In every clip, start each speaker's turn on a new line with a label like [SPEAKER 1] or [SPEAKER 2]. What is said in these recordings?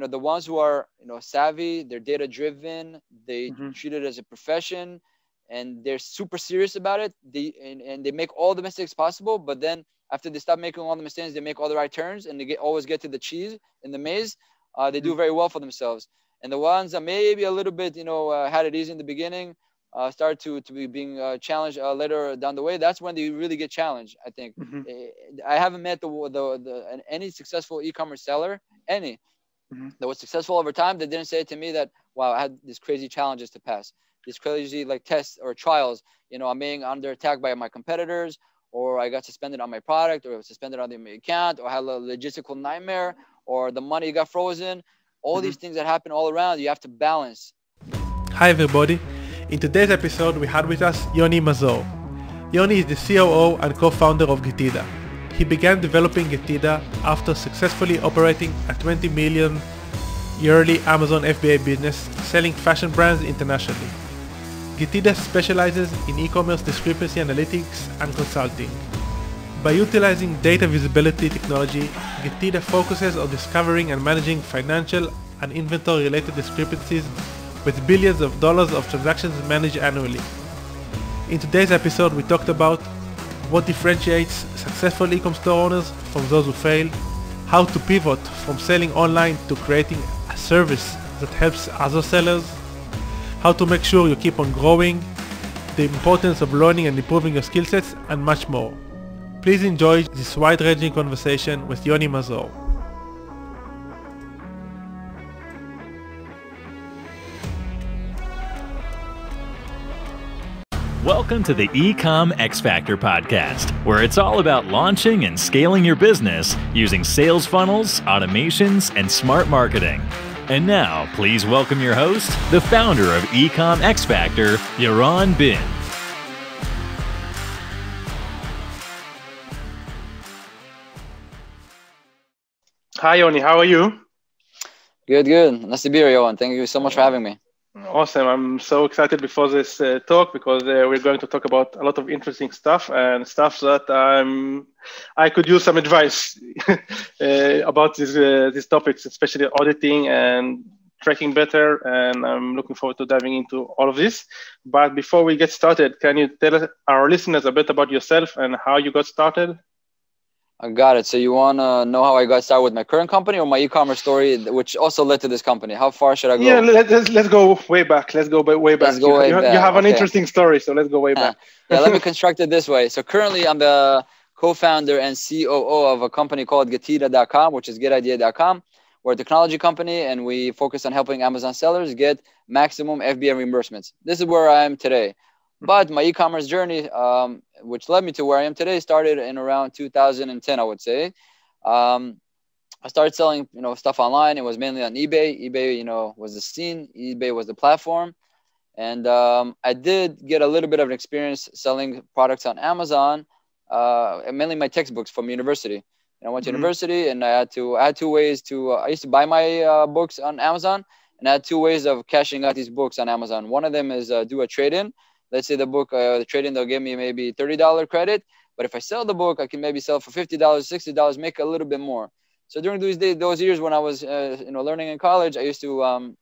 [SPEAKER 1] the ones who are, savvy, they're data driven, they treat it as a profession, and they're super serious about it. And they make all the mistakes possible, but then after they stop making all the mistakes, they make all the right turns, and they always get to the cheese in the maze. They do very well for themselves. And the ones that maybe a little bit, had it easy in the beginning, start to be being challenged later down the way. That's when they really get challenged, I think. I haven't met any successful e-commerce seller, that was successful over time, that didn't say to me that, wow, I had these crazy challenges to pass, these crazy like tests or trials. I'm being under attack by my competitors, or I got suspended on my product, or suspended on my account, or had a logistical nightmare, or the money got frozen. All these things that happen all around, you have to balance.
[SPEAKER 2] Hi everybody. In today's episode, we had with us Yoni Mazor. Yoni is the COO and co-founder of GETIDA. He began developing GETIDA after successfully operating a 20 million yearly Amazon FBA business, selling fashion brands internationally. GETIDA specializes in e-commerce discrepancy analytics and consulting. By utilizing data visibility technology, GETIDA focuses on discovering and managing financial and inventory-related discrepancies with billions of dollars of transactions managed annually. In today's episode, we talked about what differentiates successful e-com store owners from those who fail, how to pivot from selling online to creating a service that helps other sellers, how to make sure you keep on growing, the importance of learning and improving your skill sets, and much more. Please enjoy this wide-ranging conversation with Yoni Mazor.
[SPEAKER 3] Welcome to the eCom X Factor podcast, where it's all about launching and scaling your business using sales funnels, automations, and smart marketing. And now, please welcome your host, the founder of eCom X Factor, Yaron Bin.
[SPEAKER 4] Hi, Yoni. How are you?
[SPEAKER 1] Good. Nice to be here, Yaron. Thank you so much for having me.
[SPEAKER 4] Awesome. I'm so excited before this talk because we're going to talk about a lot of interesting stuff and stuff that I could use some advice about these topics, especially auditing and tracking better. And I'm looking forward to diving into all of this. But before we get started, can you tell our listeners a bit about yourself and how you got started?
[SPEAKER 1] I got it. So you want to know how I got started with my current company or my e-commerce story, which also led to this company? How far should I go?
[SPEAKER 4] Yeah, let's go way back. Let's go way back. You have an interesting story, so let's go way back.
[SPEAKER 1] Yeah, let me construct it this way. So currently I'm the co-founder and COO of a company called GETIDA.com, which is GetIdea.com. We're a technology company, and we focus on helping Amazon sellers get maximum FBA reimbursements. This is where I am today. But my e-commerce journey, which led me to where I am today, started in around 2010, I would say. I started selling, stuff online. It was mainly on eBay. eBay, was the scene. eBay was the platform. And I did get a little bit of an experience selling products on Amazon, mainly my textbooks from university. I went to university, and I had two ways to. I used to buy my books on Amazon, and I had two ways of cashing out these books on Amazon. One of them is do a trade-in. Let's say the book, the trade-in, they'll give me maybe $30 credit. But if I sell the book, I can maybe sell for $50, $60, make a little bit more. So during those years when I was, learning in college, I used to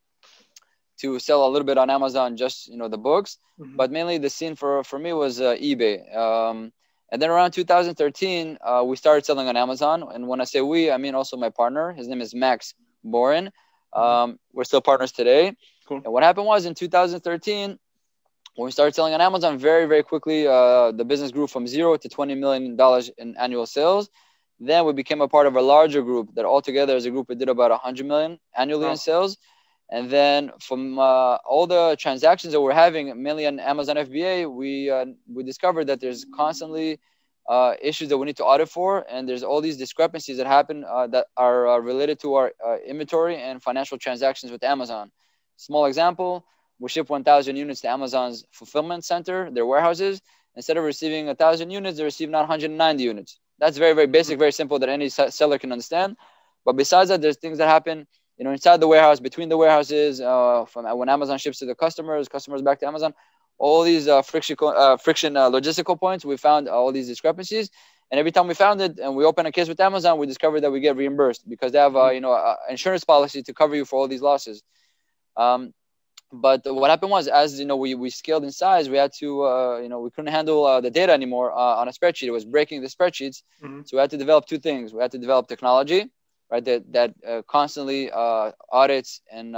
[SPEAKER 1] sell a little bit on Amazon, just, the books. But mainly the scene for me was eBay. And then around 2013, we started selling on Amazon. And when I say we, I mean also my partner. His name is Max Borin. We're still partners today. Cool. And what happened was in 2013, when we started selling on Amazon, very, very quickly, the business grew from $0 to $20 million in annual sales. Then we became a part of a larger group that altogether as a group, we did about $100 million annually in sales. And then from all the transactions that we're having, mainly on Amazon FBA, we discovered that there's constantly issues that we need to audit for. And there's all these discrepancies that happen that are related to our inventory and financial transactions with Amazon. Small example. We ship 1,000 units to Amazon's fulfillment center, their warehouses. Instead of receiving 1,000 units, they receive 990 units. That's very, very basic, very simple that any seller can understand. But besides that, there's things that happen, inside the warehouse, between the warehouses, from when Amazon ships to the customers back to Amazon. All these friction logistical points, we found all these discrepancies. And every time we found it and we open a case with Amazon, we discovered that we get reimbursed because they have a insurance policy to cover you for all these losses. But what happened was, as we scaled in size, we had to we couldn't handle the data anymore on a spreadsheet. It was breaking the spreadsheets. So we had to develop two things. We had to develop technology, right, that constantly audits and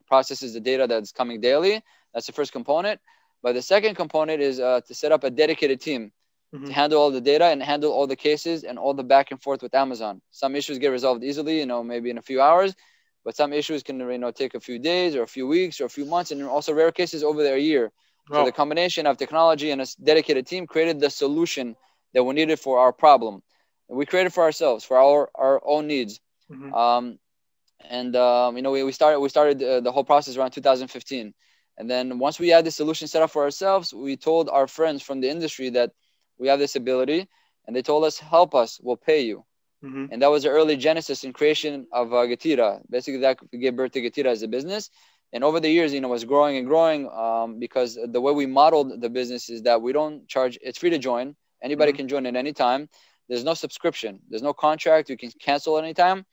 [SPEAKER 1] processes the data that's coming daily. That's the first component. But the second component is to set up a dedicated team to handle all the data and handle all the cases and all the back and forth with Amazon. Some issues get resolved easily, maybe in a few hours. But some issues can take a few days or a few weeks or a few months, and also rare cases over a year. Wow. So the combination of technology and a dedicated team created the solution that we needed for our problem. And we created for ourselves, for our own needs. We started the whole process around 2015. And then once we had the solution set up for ourselves, we told our friends from the industry that we have this ability, and they told us, help us, we'll pay you. And that was the early genesis and creation of GETIDA. Basically, that gave birth to GETIDA as a business. And over the years, it was growing and growing because the way we modeled the business is that we don't charge. It's free to join. Anybody can join at any time. There's no subscription. There's no contract. You can cancel at any time.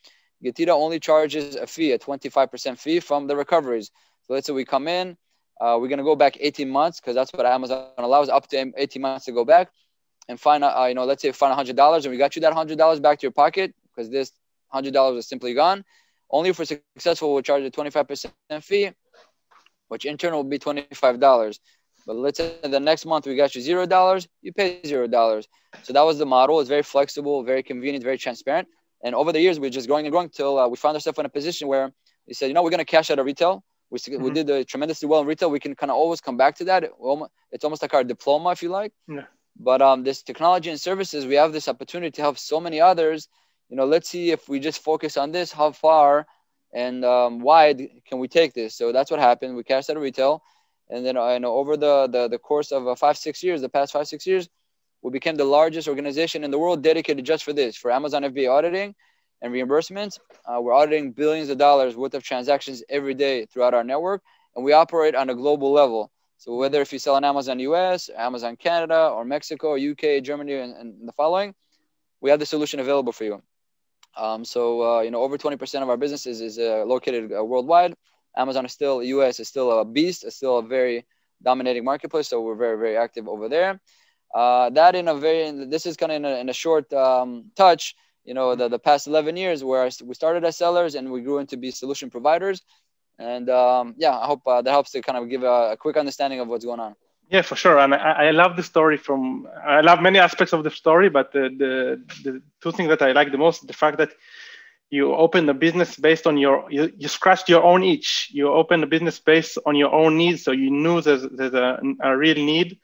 [SPEAKER 1] GETIDA only charges a fee, a 25% fee from the recoveries. So let's say we come in, we're going to go back 18 months because that's what Amazon allows, up to 18 months to go back. And find, let's say find $100 and we got you that $100 back to your pocket because this $100 is simply gone. Only if we're successful, we'll charge a 25% fee, which in turn will be $25. But let's say the next month we got you $0, you pay $0. So that was the model. It's very flexible, very convenient, very transparent. And over the years, we're just growing and growing till we found ourselves in a position where we said, we're going to cash out of retail. We did tremendously well in retail. We can kind of always come back to that. It's almost like our diploma, if you like. Yeah. But this technology and services, we have this opportunity to help so many others. Let's see if we just focus on this, how far and wide can we take this? So that's what happened. We cashed out of retail. And then over the course of 5-6 years, the past 5-6 years, we became the largest organization in the world dedicated just for this, for Amazon FBA auditing and reimbursements. We're auditing billions of dollars worth of transactions every day throughout our network. And we operate on a global level. So whether if you sell on Amazon US, Amazon Canada, or Mexico, UK, Germany, and the following, we have the solution available for you. Over 20% of our business is located worldwide. Amazon is still, US is still a beast. It's still a very dominating marketplace. So we're very, very active over there. This is kind of in a short touch, the past 11 years where we started as sellers and we grew into be solution providers. And I hope that helps to kind of give a quick understanding of what's going on.
[SPEAKER 4] Yeah, for sure. And I love the story I love many aspects of the story, but the two things that I like the most, the fact that you open a business based on you scratched your own itch. You open a business based on your own needs. So you knew there's a real need.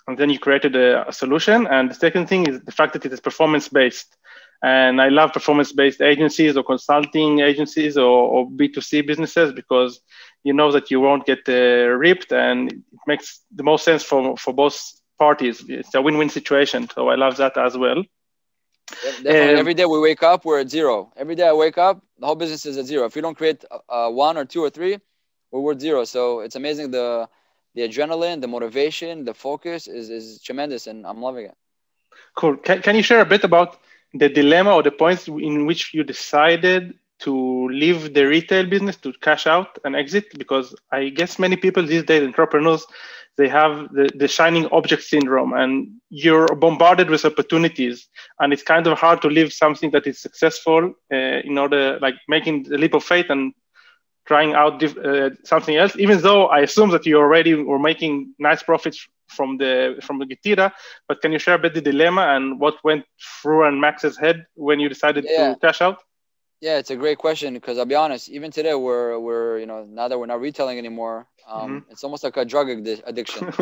[SPEAKER 4] And then you created a solution. And the second thing is the fact that it is performance-based. And I love performance-based agencies or consulting agencies or B2C businesses because you know that you won't get ripped, and it makes the most sense for both parties. It's a win-win situation. So I love that as well.
[SPEAKER 1] Definitely. Every day we wake up, we're at zero. Every day I wake up, the whole business is at zero. If we don't create 1 or 2 or 3, we're at zero. So it's amazing. The adrenaline, the motivation, the focus is tremendous, and I'm loving it.
[SPEAKER 4] Cool. Can you share a bit about the dilemma or the points in which you decided to leave the retail business, to cash out and exit? Because I guess many people these days, entrepreneurs, they have the shining object syndrome, and you're bombarded with opportunities, and it's kind of hard to leave something that is successful in order, like making the leap of faith and trying out something else, even though I assume that you already were making nice profits from the GETIDA. But can you share a bit the dilemma and what went through and Max's head when you decided to cash out?
[SPEAKER 1] Yeah, it's a great question because I'll be honest, even today we're now that we're not retailing anymore, it's almost like a drug addiction.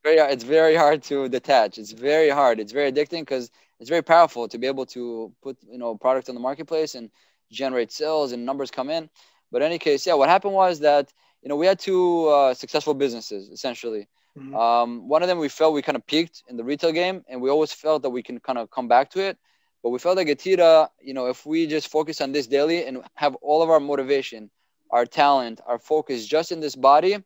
[SPEAKER 1] It's very hard to detach. It's very hard. It's very addicting because it's very powerful to be able to put product on the marketplace and generate sales and numbers come in. But in any case, what happened was that we had 2 successful businesses essentially. One of them we felt we kind of peaked in the retail game, and we always felt that we can kind of come back to it. But we felt like GETIDA, if we just focus on this daily and have all of our motivation, our talent, our focus just in this body, it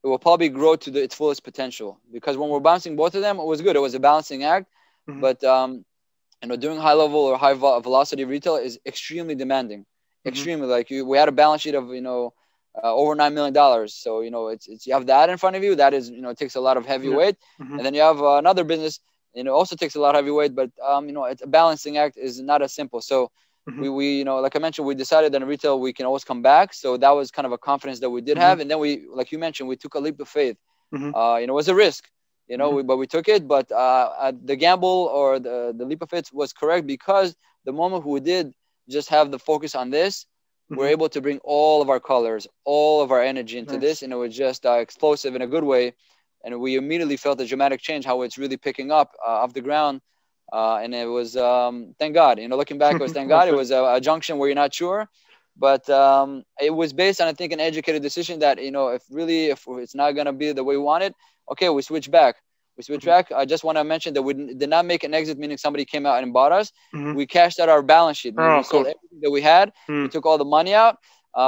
[SPEAKER 1] will probably grow to its fullest potential. Because when we're balancing both of them, it was good. It was a balancing act. but doing high level or high velocity retail is extremely demanding. Extremely. Like we had a balance sheet of over $9 million. So it's you have that in front of you. That is it takes a lot of heavy weight, and then you have another business. Also takes a lot of heavy weight, but it's a balancing act is not as simple. So we like I mentioned, we decided that in retail we can always come back. So that was kind of a confidence that we did have, and then we, like you mentioned, we took a leap of faith. It was a risk, but we took it. But the gamble or the leap of faith was correct, because the moment we did just have the focus on this, we're able to bring all of our colors, all of our energy into this, and it was just explosive in a good way. And we immediately felt a dramatic change, how it's really picking up off the ground. And it was, thank God, looking back, it was thank God. It was a junction where you're not sure, but it was based on, I think, an educated decision that, if it's not going to be the way we want it, okay, we switch back. I just want to mention that we did not make an exit, meaning somebody came out and bought us. We cashed out our balance sheet. We sold everything that we had. We took all the money out.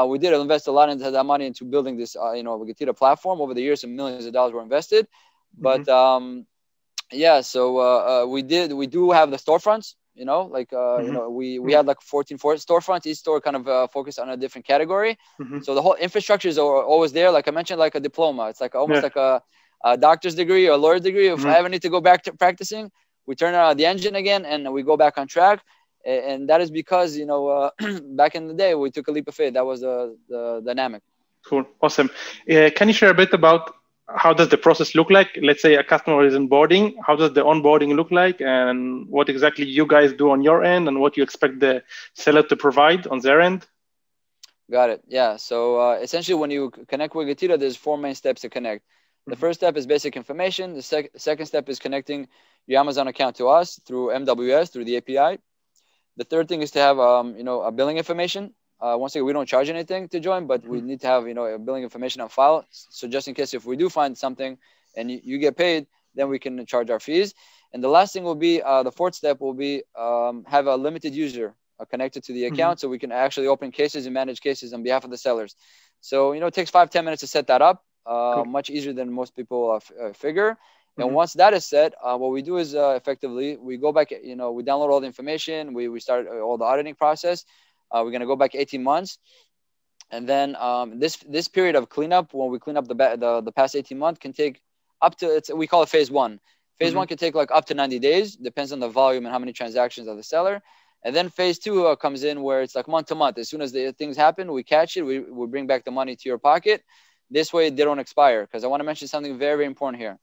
[SPEAKER 1] We did invest a lot into that money into building this, GETIDA platform. Over the years, some millions of dollars were invested. But so we do have the storefronts. We had like 14 storefronts. Each store kind of focused on a different category. So the whole infrastructure is always there. Like I mentioned, like a diploma. It's like almost like a doctor's degree or a lawyer degree. If I ever need to go back to practicing, we turn on the engine again and we go back on track. And that is because, back in the day, we took a leap of faith. That was the dynamic.
[SPEAKER 4] Cool. Awesome. Can you share a bit about how does the process look like? Let's say a customer is onboarding. How does the onboarding look like? And what exactly you guys do on your end, and what you expect the seller to provide on their end?
[SPEAKER 1] Got it. Yeah. So essentially, when you connect with GETIDA, there's 4 main steps to connect. The first step is basic information. The second step is connecting your Amazon account to us through MWS, through the API. The third thing is to have, a billing information. Once again, we don't charge anything to join, but we need to have, a billing information on file. So just in case if we do find something and you get paid, then we can charge our fees. And the last thing will be, the fourth step will be have a limited user connected to the account, so we can actually open cases and manage cases on behalf of the sellers. So, it takes 5-10 minutes to set that up. Much easier than most people figure. And once that is set, what we do is effectively we go back, we download all the information, we start all the auditing process. We're going to go back 18 months. And then this period of cleanup, when we clean up the past 18 months, can take up to, we call it phase 1. Phase 1 can take like up to 90 days, depends on the volume and how many transactions of the seller. And then phase 2 comes in where it's like month to month. As soon as the things happen, we catch it, we bring back the money to your pocket. This way they don't expire, because I want to mention something very, very important here.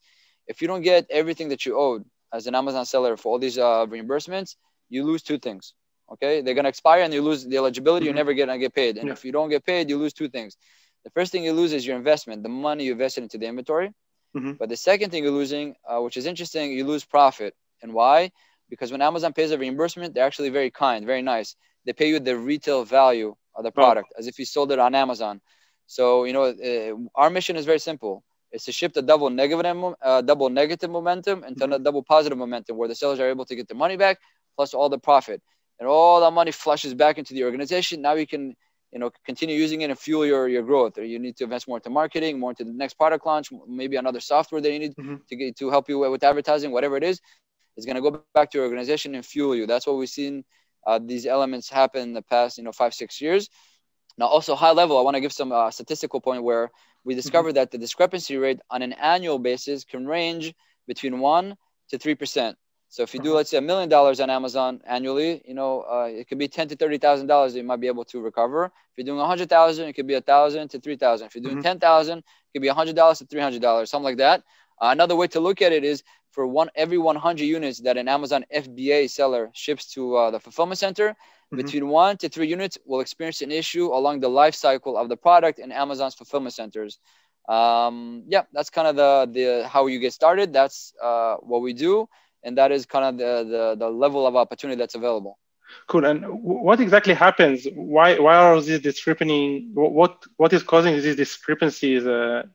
[SPEAKER 1] If you don't get everything that you owed as an Amazon seller for all these reimbursements, you lose 2 things. Okay, they're gonna expire and you lose the eligibility. You're never gonna get paid. And if you don't get paid, you lose 2 things. The first thing you lose is your investment, the money you invested into the inventory. But the second thing you're losing, which is interesting, you lose profit. And why? Because when Amazon pays a reimbursement, they're actually very kind, very nice. They pay you the retail value of the product as if you sold it on Amazon. So, our mission is very simple. It's to shift the double negative momentum into a double positive momentum, where the sellers are able to get their money back plus all the profit. And all that money flushes back into the organization. Now you can, continue using it and fuel your growth. Or you need to invest more into marketing, more into the next product launch, maybe another software that you need to help you with advertising, whatever it is going to go back to your organization and fuel you. That's what we've seen these elements happen in the past, 5-6 years. Now, also high level, I want to give some statistical point where we discovered that the discrepancy rate on an annual basis can range between 1% to 3%. So if you do, let's say, $1 million on Amazon annually, it could be $10,000 to $30,000 that you might be able to recover. If you're doing 100,000, it could be 1,000 to 3,000. If you're doing 10,000, it could be $100 to $300, something like that. Another way to look at it is for every 100 units that an Amazon FBA seller ships to the fulfillment center, between 1 to 3 units will experience an issue along the life cycle of the product in Amazon's fulfillment centers. That's kind of the how you get started. That's what we do. And that is kind of the level of opportunity that's available.
[SPEAKER 4] Cool. And what exactly happens? Why are these discrepancies? What is causing these discrepancies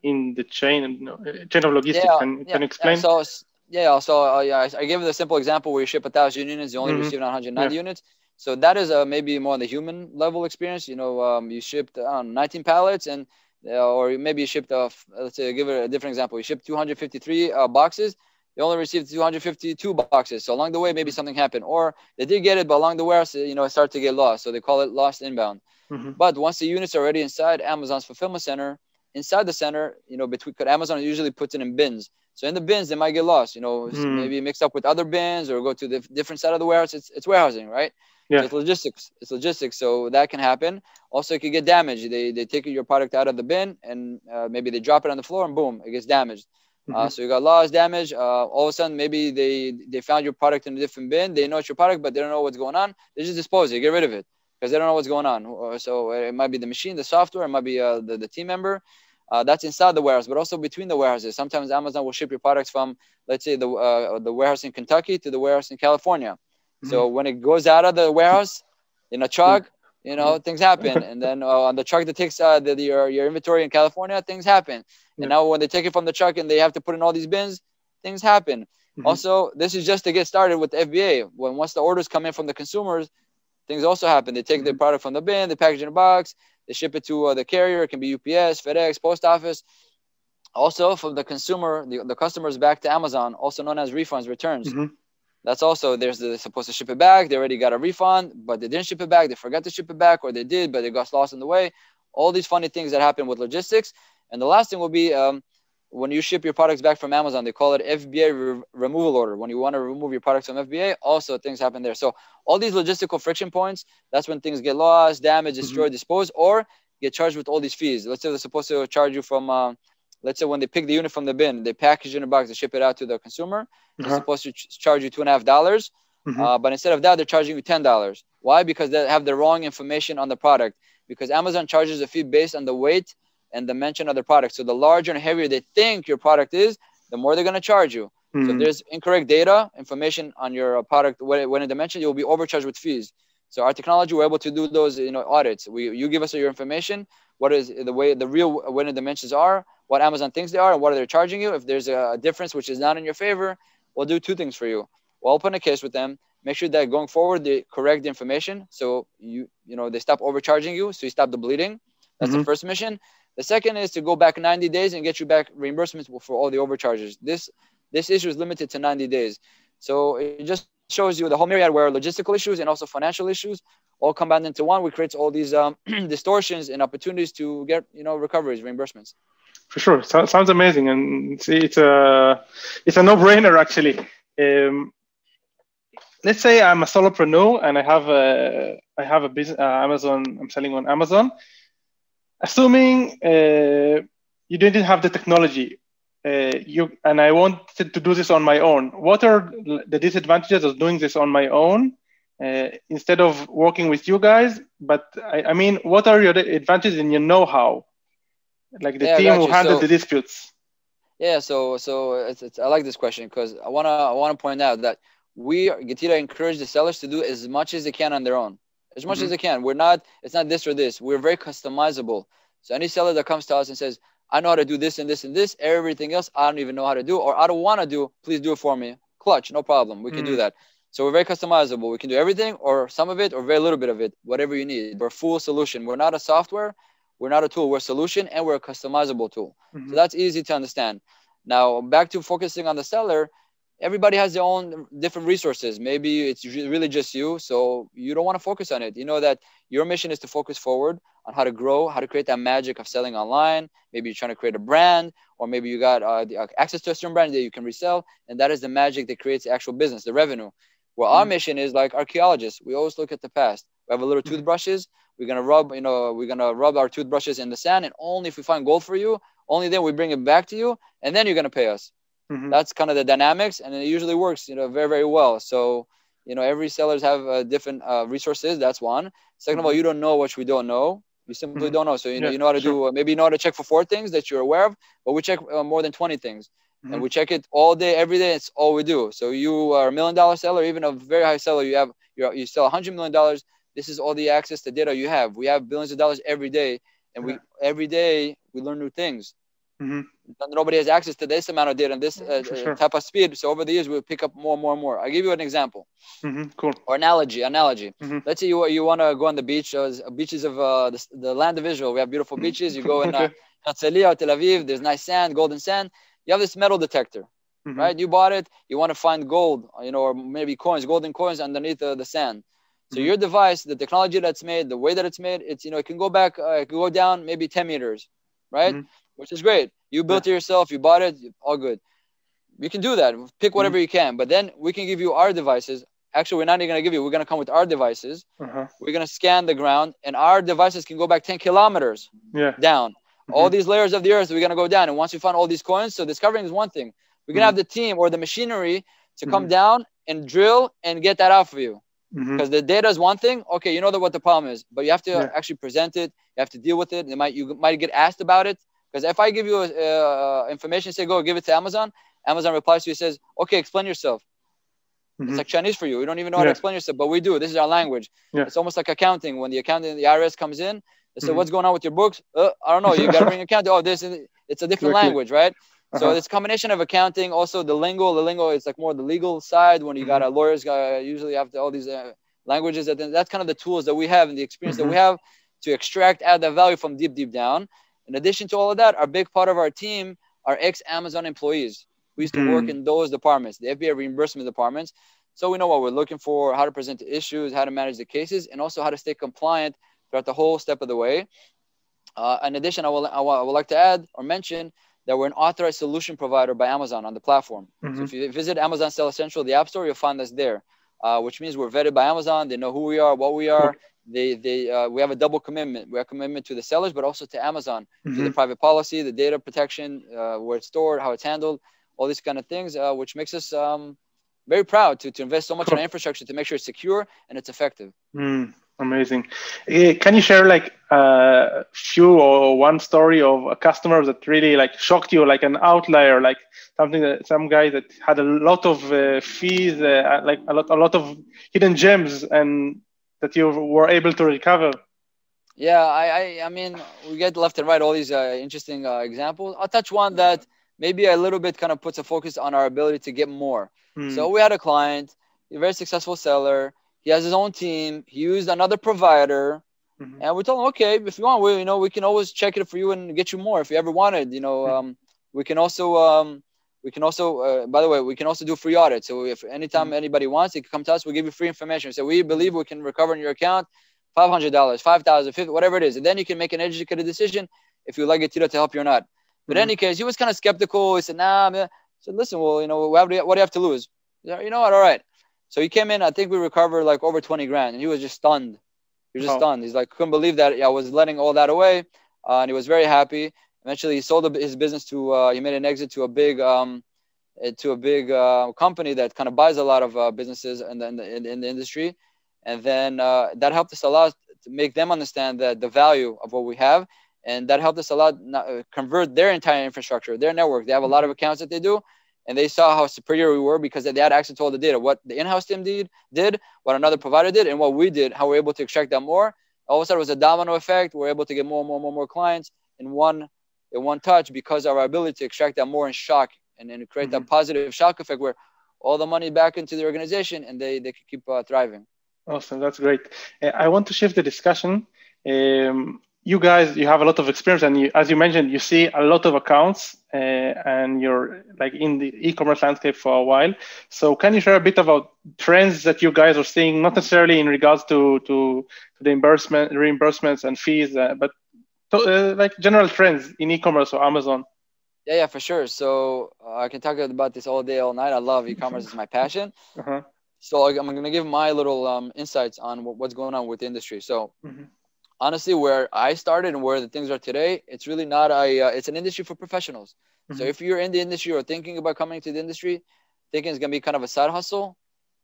[SPEAKER 4] in the chain of logistics? Can you explain?
[SPEAKER 1] I gave the simple example where you ship 1,000 units, you only receive 190 units. So that is maybe more on the human level experience. You shipped 19 pallets and or maybe you shipped let's say, give it a different example. You shipped 253 boxes. they only received 252 boxes. So along the way, maybe something happened, or they did get it, but along the warehouse, it started to get lost. So they call it lost inbound. But once the units are already inside Amazon's fulfillment center, inside the center, because Amazon usually puts it in bins. So in the bins, they might get lost, maybe mixed up with other bins or go to the different side of the warehouse. It's warehousing, right?
[SPEAKER 4] Yeah.
[SPEAKER 1] So it's logistics. So that can happen. Also, it could get damaged. They take your product out of the bin and maybe they drop it on the floor and boom, it gets damaged. So you got lost, damage. All of a sudden, maybe they found your product in a different bin. They know it's your product, but they don't know what's going on. They just dispose it, get rid of it because they don't know what's going on. So it might be the machine, the software, it might be the team member. That's inside the warehouse, but also between the warehouses. Sometimes Amazon will ship your products from, let's say, the warehouse in Kentucky to the warehouse in California. So when it goes out of the warehouse in a truck, things happen. And then on the truck that takes your inventory in California, things happen. And now when they take it from the truck and they have to put in all these bins, things happen. Also, this is just to get started with the FBA. Once the orders come in from the consumers, things also happen. They take the product from the bin, they package it in a box, they ship it to the carrier. It can be UPS, FedEx, post office. Also, from the consumer, the customers back to Amazon, also known as refunds, returns. That's also, they're supposed to ship it back. They already got a refund, but they didn't ship it back. They forgot to ship it back, or they did, but it got lost in the way. All these funny things that happen with logistics. And the last thing will be when you ship your products back from Amazon, they call it FBA removal order. When you want to remove your products from FBA, also things happen there. So all these logistical friction points, that's when things get lost, damaged, destroyed, disposed, or get charged with all these fees. Let's say they're supposed to charge you from, let's say when they pick the unit from the bin, they package it in a box, they ship it out to the consumer. They're supposed to charge you $2.50. But instead of that, they're charging you $10. Why? Because they have the wrong information on the product. Because Amazon charges a fee based on the weight and dimension of the product. So the larger and heavier they think your product is, the more they're going to charge you. So if there's incorrect data, information on your product, when in dimension, you'll be overcharged with fees. So our technology, we're able to do those audits. You give us your information, what is the real when the dimensions are, what Amazon thinks they are, and what are they charging you. If there's a difference which is not in your favor, we'll do two things for you. We'll open a case with them, make sure that going forward they correct the information, so they stop overcharging you, so you stop the bleeding. That's the first mission. The second is to go back 90 days and get you back reimbursements for all the overcharges. This issue is limited to 90 days. So it just shows you the whole myriad where logistical issues and also financial issues all combined into one. We create all these distortions and opportunities to get recoveries, reimbursements. For sure,
[SPEAKER 4] sounds amazing, and it's a no-brainer actually. Let's say I'm a solopreneur and I have a business. Amazon. I'm selling on Amazon. Assuming you didn't have the technology, and I wanted to do this on my own. What are the disadvantages of doing this on my own instead of working with you guys? But I mean, what are your advantages in your know-how, like the team who handles the disputes?
[SPEAKER 1] Yeah, so I like this question because I wanna point out that GETIDA encourage the sellers to do as much as they can on their own. As much as they can. It's not this or this. We're very customizable. So any seller that comes to us and says, I know how to do this and this and this, everything else I don't even know how to do, or I don't want to do, please do it for me. Clutch, no problem. We can do that. So we're very customizable. We can do everything or some of it or very little bit of it, whatever you need. We're a full solution. We're not a software. We're not a tool. We're a solution and we're a customizable tool. So that's easy to understand. Now, back to focusing on the seller, everybody has their own different resources. Maybe it's really just you, so you don't want to focus on it. You know that your mission is to focus forward on how to grow, how to create that magic of selling online. Maybe you're trying to create a brand, or maybe you got access to a certain brand that you can resell, and that is the magic that creates the actual business, the revenue. Well, our mission is like archaeologists. We always look at the past. We have a little toothbrushes. We're gonna rub our toothbrushes in the sand, and only if we find gold for you, only then we bring it back to you, and then you're gonna pay us. That's kind of the dynamics, and it usually works, very, very well. So, every sellers have different resources. That's one. Second of all, you don't know what we don't know. You simply don't know. So, you know how to do, maybe you know how to check for 4 things that you're aware of, but we check more than 20 things. And we check it all day, every day. It's all we do. So you are $1 million seller, even a very high seller, you sell $100 million. This is all the access to data you have. We have billions of dollars every day, and every day we learn new things. Nobody has access to this amount of data and this type of speed. So over the years, we'll pick up more and more and more. I'll give you an example.
[SPEAKER 4] Cool.
[SPEAKER 1] Or analogy. Let's say you want to go on the beach, beaches of the land of Israel. We have beautiful beaches. You go in Herzliya or Tel Aviv. There's nice sand, golden sand. You have this metal detector. right? You bought it, you want to find gold, or maybe coins, golden coins underneath the sand. So your device, the technology that's made, the way that it's made, it's, it can go back, it can go down maybe 10 meters, right? Which is great. You built it yourself, you bought it, all good. You can do that. Pick whatever you can, but then we can give you our devices. Actually, we're not even going to give you, we're going to come with our devices. We're going to scan the ground, and our devices can go back 10 kilometers down. All these layers of the earth, we're going to go down. And once we find all these coins, so discovering is one thing. We're going to have the team or the machinery to come down and drill and get that out for you. Because the data is one thing. Okay, you know what the problem is, but you have to actually present it. You have to deal with it. You might get asked about it. Because if I give you information, say, go give it to Amazon, Amazon replies to you, says, okay, explain yourself. It's like Chinese for you. You don't even know how to explain yourself, but we do. This is our language. It's almost like accounting. When the IRS comes in, they say, what's going on with your books? I don't know. You got to bring accounting. Oh, it's a different language, right? So it's a combination of accounting, also the lingo. The lingo is like more the legal side. When you got lawyers, usually have all these languages. That's kind of the tools that we have and the experience that we have to add that value from deep down. In addition to all of that, our big part of our team are ex-Amazon employees. We used to work in those departments, the FBI reimbursement departments. So we know what we're looking for, how to present the issues, how to manage the cases, and also how to stay compliant throughout the whole step of the way. In addition, I would like to add or mention that we're an authorized solution provider by Amazon on the platform. So if you visit Amazon Seller Central, the App Store, you'll find us there, which means we're vetted by Amazon. They know who we are, what we are. We have a double commitment. We have a commitment to the sellers, but also to Amazon, to the private policy, the data protection, where it's stored, how it's handled, all these kind of things, which makes us very proud to invest so much in our infrastructure to make sure it's secure and it's effective.
[SPEAKER 4] Amazing. Can you share like a few or one story of a customer that really like shocked you, like an outlier, like something that some guy that had a lot of fees, like a lot of hidden gems, and that you were able to recover?
[SPEAKER 1] Yeah, I mean, we get left and right all these interesting examples. I'll touch one that maybe a little bit kind of puts a focus on our ability to get more. So we had a client, a very successful seller. He has his own team. He used another provider, and we told him, okay, if you want, we can always check it for you and get you more if you ever wanted. We can also, by the way, we can also do free audit. So if anytime anybody wants, they can come to us. We give you free information. So we believe we can recover in your account $500, $5,000, $50, whatever it is, and then you can make an educated decision if you like GETIDA to help you or not. But in any case, he was kind of skeptical. He said, nah, man. I said, listen, well, what do you have to lose? You know what? All right. So he came in, I think we recovered like over 20 grand, and he was just stunned. He was just stunned. He's like, couldn't believe that I was letting all that away. And he was very happy. Eventually he sold his business to, he made an exit to a big company that kind of buys a lot of businesses in the industry. And then that helped us a lot to make them understand that the value of what we have. And that helped us a lot convert their entire infrastructure, their network. They have a lot of accounts that they do. And they saw how superior we were because they had access to all the data, what the in-house team did, what another provider did, and what we did, how we're able to extract that more. All of a sudden, it was a domino effect. We're able to get more clients in one touch because of our ability to extract that more in shock and create that positive shock effect where all the money back into the organization and they can keep thriving.
[SPEAKER 4] Awesome. That's great. I want to shift the discussion. You guys, you have a lot of experience, and as you mentioned, you see a lot of accounts, and you're like in the e-commerce landscape for a while. So can you share a bit about trends that you guys are seeing, not necessarily in regards to the reimbursements and fees, but like general trends in e-commerce or Amazon?
[SPEAKER 1] Yeah, for sure. So I can talk about this all day, all night. I love e-commerce. It's my passion. So I'm going to give my little insights on what's going on with the industry. So honestly, where I started and where the things are today, it's really not it's an industry for professionals. So if you're in the industry or thinking about coming to the industry, thinking it's going to be kind of a side hustle,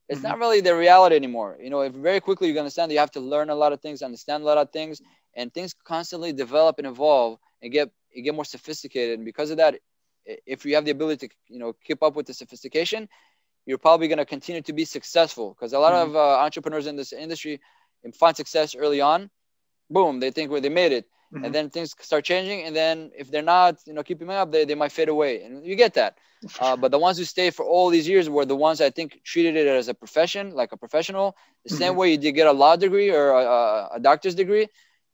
[SPEAKER 1] it's not really the reality anymore. If very quickly you understand that you have to learn a lot of things, understand a lot of things, and things constantly develop and evolve and get more sophisticated. And because of that, if you have the ability to, keep up with the sophistication, you're probably going to continue to be successful, because a lot of entrepreneurs in this industry find success early on. Boom, they think they made it. And then things start changing. And then if they're not, keeping up, they might fade away. And you get that. But the ones who stay for all these years were the ones I think treated it as a profession, like a professional, the same way you did get a law degree or a doctor's degree.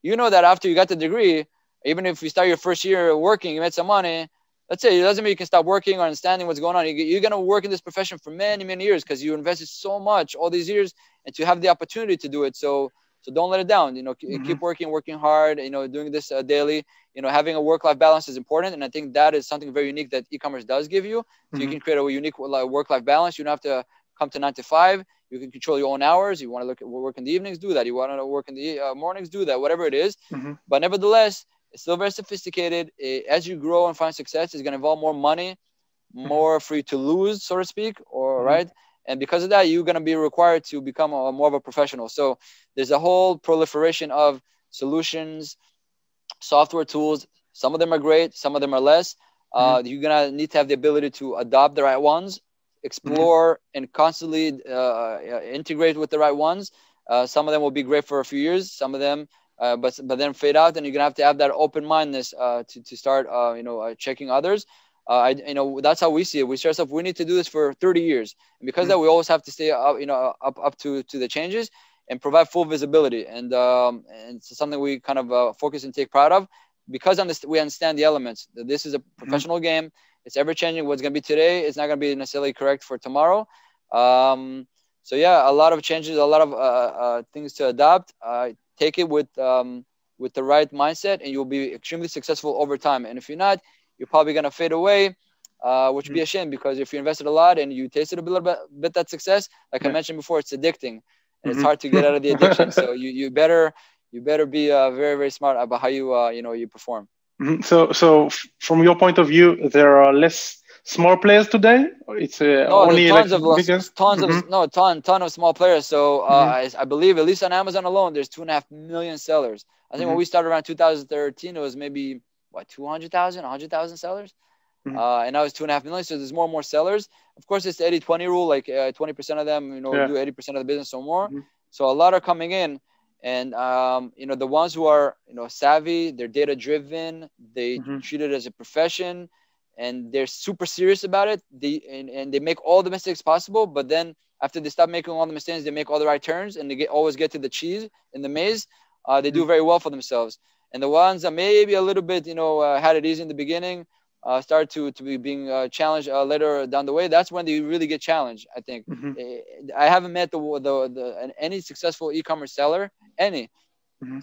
[SPEAKER 1] That after you got the degree, even if you start your first year working, you made some money, let's say it doesn't mean you can stop working or understanding what's going on. You're going to work in this profession for many, many years because you invested so much all these years, and to have the opportunity to do it. So don't let it down. Keep working hard. Doing this daily. Having a work-life balance is important, and I think that is something very unique that e-commerce does give you. So you can create a unique work-life balance. You don't have to come to 9 to 5. You can control your own hours. You want to work in the evenings, do that. You want to work in the mornings, do that. Whatever it is, but nevertheless, it's still very sophisticated. As you grow and find success, it's going to involve more money, more for you to lose, so to speak, or right. And because of that, you're going to be required to become more of a professional. So there's a whole proliferation of solutions, software tools. Some of them are great. Some of them are less. You're going to need to have the ability to adopt the right ones, explore and constantly integrate with the right ones. Some of them will be great for a few years. Some of them, but then fade out. And you're going to have that open-mindedness to start, checking others. That's how we see it. We see ourselves, we need to do this for 30 years. And because of that, we always have to stay up to the changes and provide full visibility. And it's something we kind of focus and take pride of, because we understand the elements. This is a professional game. It's ever changing. What's going to be today is not going to be necessarily correct for tomorrow. So yeah, a lot of changes, a lot of things to adopt. Take it with the right mindset, and you'll be extremely successful over time. And if you're not, you're probably going to fade away, which would be a shame, because if you invested a lot and you tasted a little bit that success, like I mentioned before, it's addicting, and it's hard to get out of the addiction. So you better be very, very smart about how you perform.
[SPEAKER 4] So from your point of view, there are less small players today? It's only
[SPEAKER 1] tons
[SPEAKER 4] of
[SPEAKER 1] small players. So I believe, at least on Amazon alone, there's 2.5 million sellers. I think when we started around 2013, it was maybe 200,000, 100,000 sellers. And now it's 2.5 million. So there's more and more sellers. Of course, it's the 80-20 rule, like 20% of them, do 80% of the business or more. So a lot are coming in. And, the ones who are, savvy, they're data driven, they treat it as a profession, and they're super serious about it. And they make all the mistakes possible. But then after they stop making all the mistakes, they make all the right turns, and they always get to the cheese in the maze. They do very well for themselves. And the ones that maybe a little bit, had it easy in the beginning, start to be being challenged later down the way. That's when they really get challenged, I think. I haven't met any successful e-commerce seller, that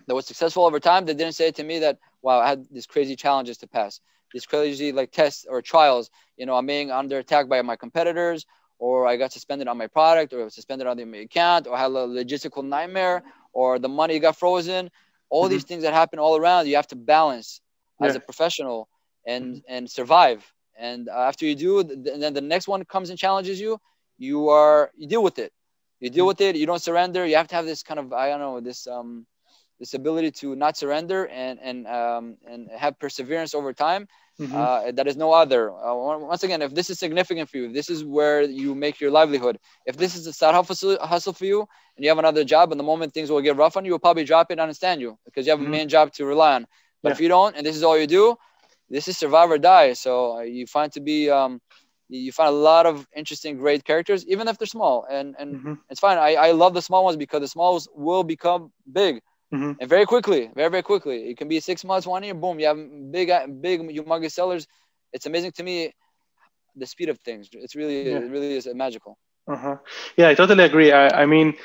[SPEAKER 1] was successful over time, that didn't say to me that, wow, I had these crazy challenges to pass, these crazy tests or trials. I'm being under attack by my competitors, or I got suspended on my product, or suspended on my account, or I had a logistical nightmare, or the money got frozen. All these things that happen all around, you have to balance as a professional and survive. And after you do, and then the next one comes and challenges you, you deal with it. You deal with it. You don't surrender. You have to have this kind of, this ability to not surrender and have perseverance over time. That is no other. Once again, if this is significant for you, this is where you make your livelihood. If this is a side hustle for you, and you have another job, and the moment things will get rough on you, you'll probably drop it and understand you, because you have a main job to rely on. But if you don't, and this is all you do, this is survive or die. So you find you find a lot of interesting, great characters, even if they're small. And it's fine. I love the small ones, because the small ones will become big. And very quickly, very, very quickly. It can be 6 months, 1 year, boom, you have big, humongous sellers. It's amazing to me, the speed of things. It's really, it really is magical.
[SPEAKER 4] Yeah, I totally agree. I mean,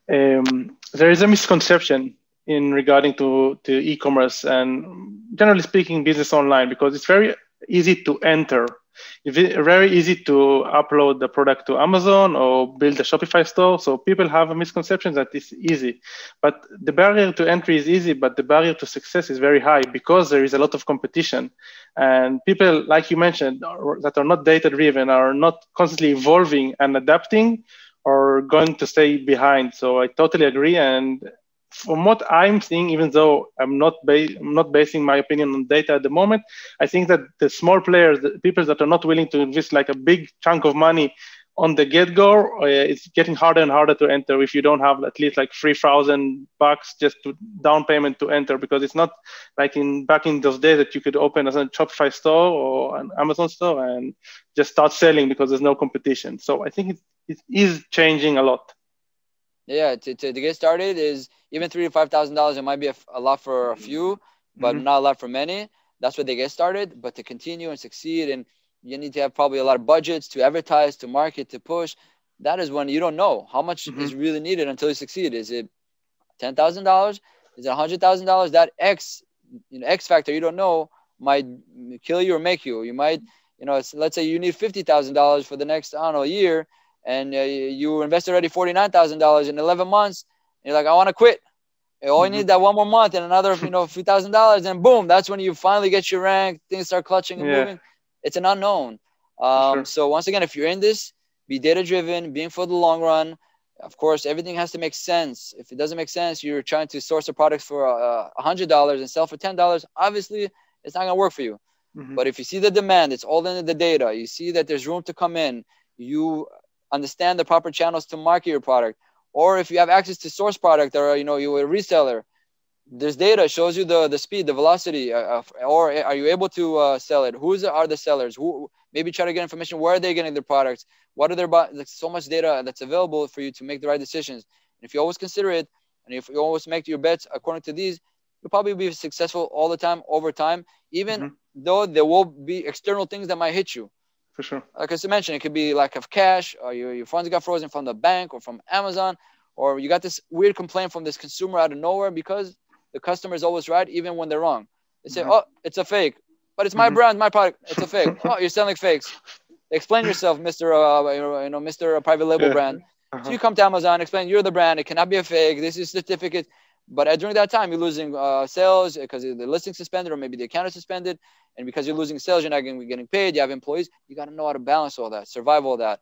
[SPEAKER 4] there is a misconception in regarding to e-commerce and, generally speaking, business online, because it's very easy to enter. It's very easy to upload the product to Amazon or build a Shopify store. So people have a misconception that it's easy. But the barrier to entry is easy, but the barrier to success is very high, because there is a lot of competition. And people, like you mentioned, that are not data-driven, are not constantly evolving and adapting, are going to stay behind. So I totally agree. And from what I'm seeing, even though I'm not basing my opinion on data at the moment, I think that the small players, the people that are not willing to invest a big chunk of money on the get-go, it's getting harder and harder to enter if you don't have at least $3,000 just to down payment to enter, because it's not like back in those days that you could open a Shopify store or an Amazon store and just start selling because there's no competition. So I think it is changing a lot.
[SPEAKER 1] Yeah, to get started is even $3,000 to $5,000. It might be a lot for a few, but not a lot for many. That's where they get started. But to continue and succeed, and you need to have probably a lot of budgets to advertise, to market, to push. That is when you don't know how much is really needed until you succeed. Is it $10,000? Is it $100,000? That X factor you don't know might kill you or make you. You might, let's say you need $50,000 for the next, year, and you invested already $49,000 in 11 months. And you're like, I want to quit. You only need that one more month and another, few $1,000, and boom, that's when you finally get your rank. Things start clutching and moving. It's an unknown. So once again, if you're in this, be data-driven, being for the long run. Of course, everything has to make sense. If it doesn't make sense, you're trying to source a product for $100 and sell for $10. Obviously, it's not going to work for you. But if you see the demand, it's all in the data. You see that there's room to come in. You understand the proper channels to market your product. Or if you have access to source product, or you're a reseller, there's data shows you the speed, the velocity, or are you able to sell it? Who are the sellers? Who maybe try to get information. Where are they getting their products? What are their There's so much data that's available for you to make the right decisions. And if you always consider it, and if you always make your bets according to these, you'll probably be successful all the time, over time, even though there will be external things that might hit you.
[SPEAKER 4] For sure.
[SPEAKER 1] Like I mentioned, it could be lack of cash, or your funds got frozen from the bank or from Amazon, or you got this weird complaint from this consumer out of nowhere, because the customer is always right, even when they're wrong. They say, oh, it's a fake, but it's my brand, my product. It's a fake. Oh, you're selling fakes. Explain yourself, Mr. Mr. Private Label brand. So you come to Amazon, explain you're the brand. It cannot be a fake. This is certificate. But during that time, you're losing sales because the listing suspended, or maybe the account is suspended. And because you're losing sales, you're not getting paid. You have employees. You got to know how to balance all that, survive all that.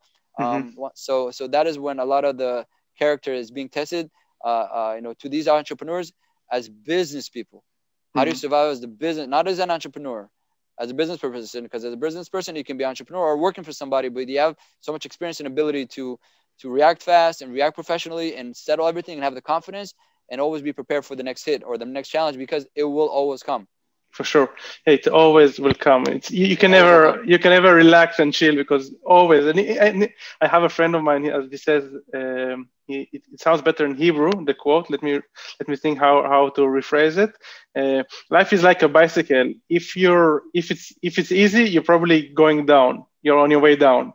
[SPEAKER 1] So that is when a lot of the character is being tested. To these entrepreneurs as business people. How do you survive as the business, not as an entrepreneur, as a business person? Because as a business person, you can be an entrepreneur or working for somebody, but you have so much experience and ability to react fast and react professionally and settle everything and have the confidence and always be prepared for the next hit or the next challenge, because it will always come. For sure.
[SPEAKER 4] It always will come. You can never relax and chill, because always. And I have a friend of mine. He says it sounds better in Hebrew. The quote. Let me think how to rephrase it. Life is like a bicycle. If it's easy, you're probably going down. You're on your way down.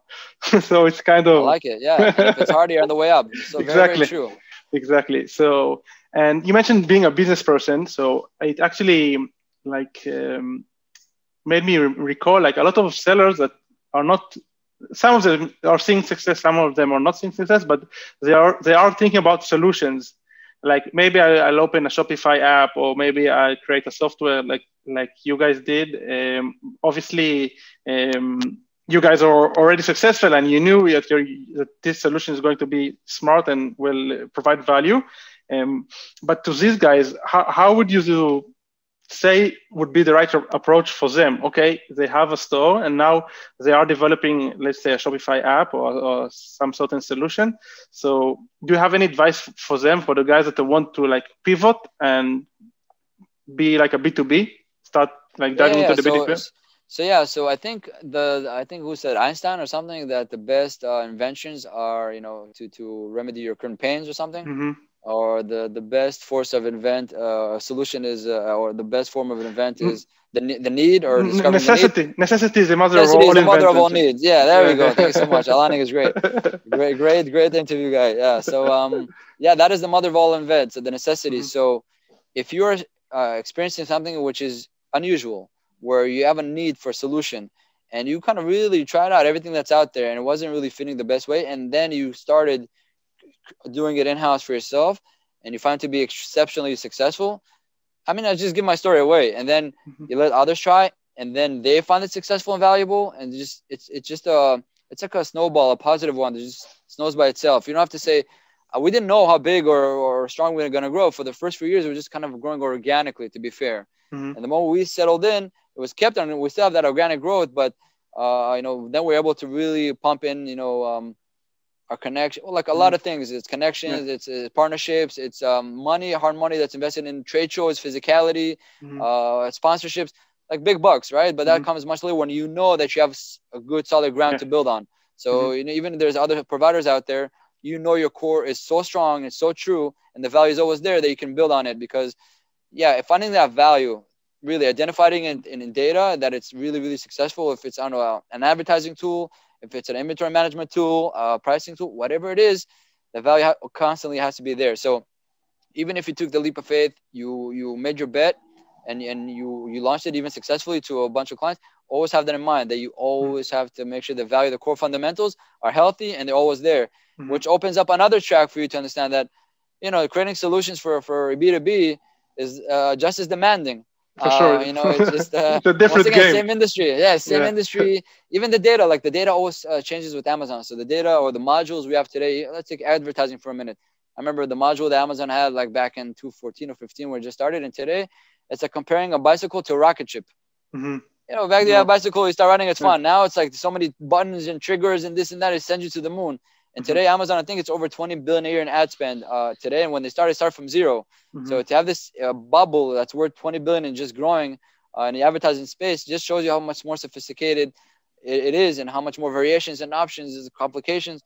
[SPEAKER 4] So it's kind of.
[SPEAKER 1] I like it. Yeah. And if it's hard, you're on the way up. So
[SPEAKER 4] Exactly.
[SPEAKER 1] Very true.
[SPEAKER 4] Exactly. So, and you mentioned being a business person. So it actually made me recall a lot of sellers that are not, some of them are seeing success, some of them are not seeing success, but they are thinking about solutions. Like maybe I'll open a Shopify app, or maybe I create a software like you guys did. Obviously, you guys are already successful, and you knew that this solution is going to be smart and will provide value. But to these guys, how would you say would be the right approach for them? Okay, they have a store and now they are developing, let's say, a Shopify app or some certain solution. So do you have any advice for them, for the guys that want to pivot and be like a B2B, start diving into the B2B?
[SPEAKER 1] So I think who said, Einstein or something, that the best inventions are, to remedy your current pains or something. Or the best force of invent solution is, or the best form of an invent is the need, or discovering
[SPEAKER 4] necessity.
[SPEAKER 1] The need.
[SPEAKER 4] Necessity is the mother of all
[SPEAKER 1] needs. Yeah, there we go. Thanks so much. Alani is great. Great interview guy. Yeah. So that is the mother of all invents, the necessity. So if you're experiencing something which is unusual, where you have a need for a solution, and you kind of really tried out everything that's out there and it wasn't really fitting the best way, and then you started doing it in-house for yourself and you find it to be exceptionally successful. I mean, I just give my story away, and then you let others try, and then they find it successful and valuable, and it's like a snowball, a positive one that just snows by itself. You don't have to say, we didn't know how big or strong we were going to grow. For the first few years, we were just kind of growing organically, to be fair. And the moment we settled in, it was kept on. We still have that organic growth, but then we're able to really pump in, our connection, like a lot of things. It's connections, it's partnerships, it's money, hard money that's invested in trade shows, physicality, sponsorships, like big bucks, right? But that comes much later when you know that you have a good solid ground to build on. So even if there's other providers out there, your core is so strong and so true, and the value is always there that you can build on it. Because finding that value, really identifying in data that it's really, really successful. If it's on an advertising tool, if it's an inventory management tool, pricing tool, whatever it is, the value constantly has to be there. So even if you took the leap of faith, you made your bet, and you launched it even successfully to a bunch of clients, always have that in mind, that you always have to make sure the value, the core fundamentals are healthy and they're always there, which opens up another track for you to understand that, creating solutions for B2B is just as demanding.
[SPEAKER 4] For sure.
[SPEAKER 1] It's just
[SPEAKER 4] it's a different game.
[SPEAKER 1] Same industry. Yeah, same industry. Even the data, like the data always changes with Amazon. So the data or the modules we have today, let's take advertising for a minute. I remember the module that Amazon had like back in 2014 or 15 where it just started. And today it's like comparing a bicycle to a rocket ship. Back then, a bicycle, you start riding, it's fun. Now it's like so many buttons and triggers and this and that, it sends you to the moon. And today, Amazon, I think it's over 20 billion a year in ad spend today. And when they start from zero. So to have this bubble that's worth 20 billion and just growing in the advertising space just shows you how much more sophisticated it is and how much more variations and options and complications.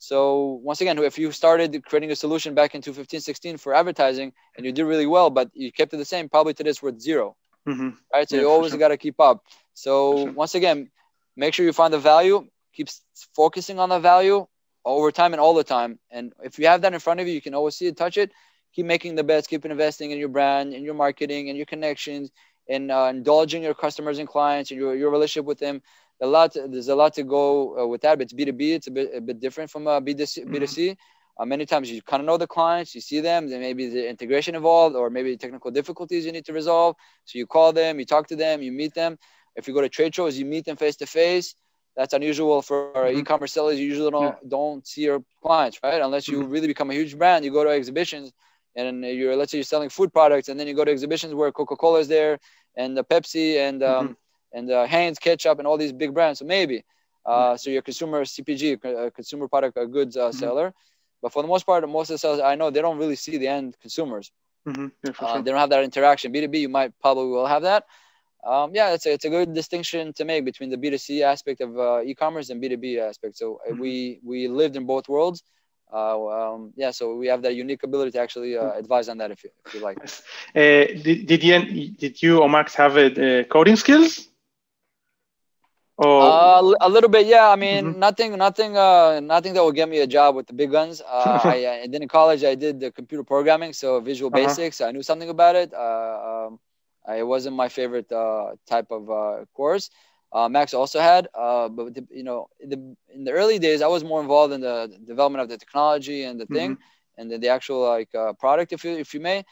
[SPEAKER 1] So once again, if you started creating a solution back in 2015, 16 for advertising and you did really well, but you kept it the same, probably today it's worth zero. Right? So you always got to keep up. So once again, make sure you find the value, keep focusing on the value over time and all the time. And if you have that in front of you, you can always see it, touch it, keep making the bets, keep investing in your brand, in your marketing, and your connections, and indulging your customers and clients and your relationship with them. There's a lot to go with that, but it's B2B. It's a bit different from B2C. Many times you kind of know the clients, you see them, then maybe the integration involved, or maybe technical difficulties you need to resolve. So you call them, you talk to them, you meet them. If you go to trade shows, you meet them face to face. That's unusual for e-commerce sellers. You usually don't see your clients, right? Unless you really become a huge brand, you go to exhibitions, and let's say you're selling food products, and then you go to exhibitions where Coca-Cola is there, and the Pepsi, and Heinz ketchup, and all these big brands. So maybe, so you're a consumer CPG, consumer product goods seller. But for the most part, most of the sellers I know, they don't really see the end consumers.
[SPEAKER 4] Yeah, sure.
[SPEAKER 1] They don't have that interaction. B2B, you probably will have that. It's a good distinction to make between the B2C aspect of e-commerce and B2B aspect. So we lived in both worlds. So we have that unique ability to actually advise on that if you like.
[SPEAKER 4] Did you or Max have coding skills?
[SPEAKER 1] A little bit, yeah. I mean, nothing that will get me a job with the big guns. And then in college, I did the computer programming, so Visual Basics. I knew something about it. It wasn't my favorite type of course. Max also had, but in the early days, I was more involved in the development of the technology and the thing, and then the actual product, if you may.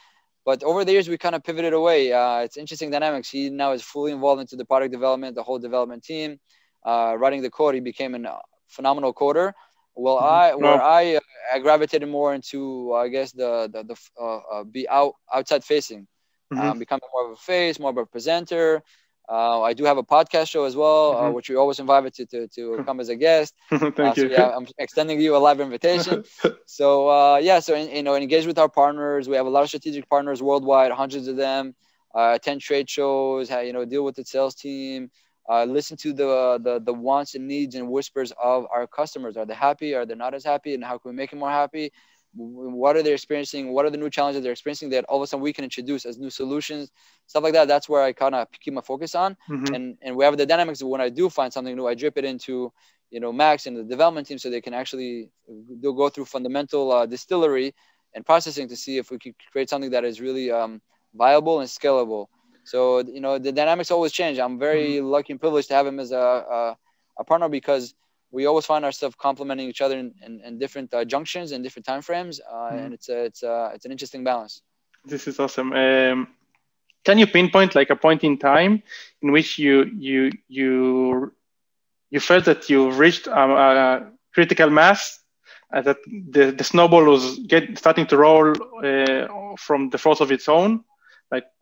[SPEAKER 1] But over the years, we kind of pivoted away. It's interesting dynamics. He now is fully involved into the product development, the whole development team, writing the code. He became a phenomenal coder. Well, I gravitated more into, I guess, be outside facing, becoming more of a face, more of a presenter. I do have a podcast show as well, which we always invite to come as a guest.
[SPEAKER 4] Thank you.
[SPEAKER 1] Yeah, I'm extending you a live invitation. So engage with our partners. We have a lot of strategic partners worldwide, hundreds of them. Attend trade shows. Deal with the sales team. Listen to the wants and needs and whispers of our customers. Are they happy? Are they not as happy? And how can we make them more happy? What are they experiencing? What are the new challenges they're experiencing that all of a sudden we can introduce as new solutions, stuff like that? That's where I kind of keep my focus on. And we have the dynamics of when I do find something new, I drip it into, Max and the development team so they can actually go through fundamental distillery and processing to see if we can create something that is really viable and scalable. So, the dynamics always change. I'm very lucky and privileged to have him as a partner because we always find ourselves complementing each other in different junctions and different time frames, and it's an interesting balance.
[SPEAKER 4] This is awesome. Can you pinpoint a point in time in which you felt that you reached a critical mass, that the snowball was starting to roll from the force of its own?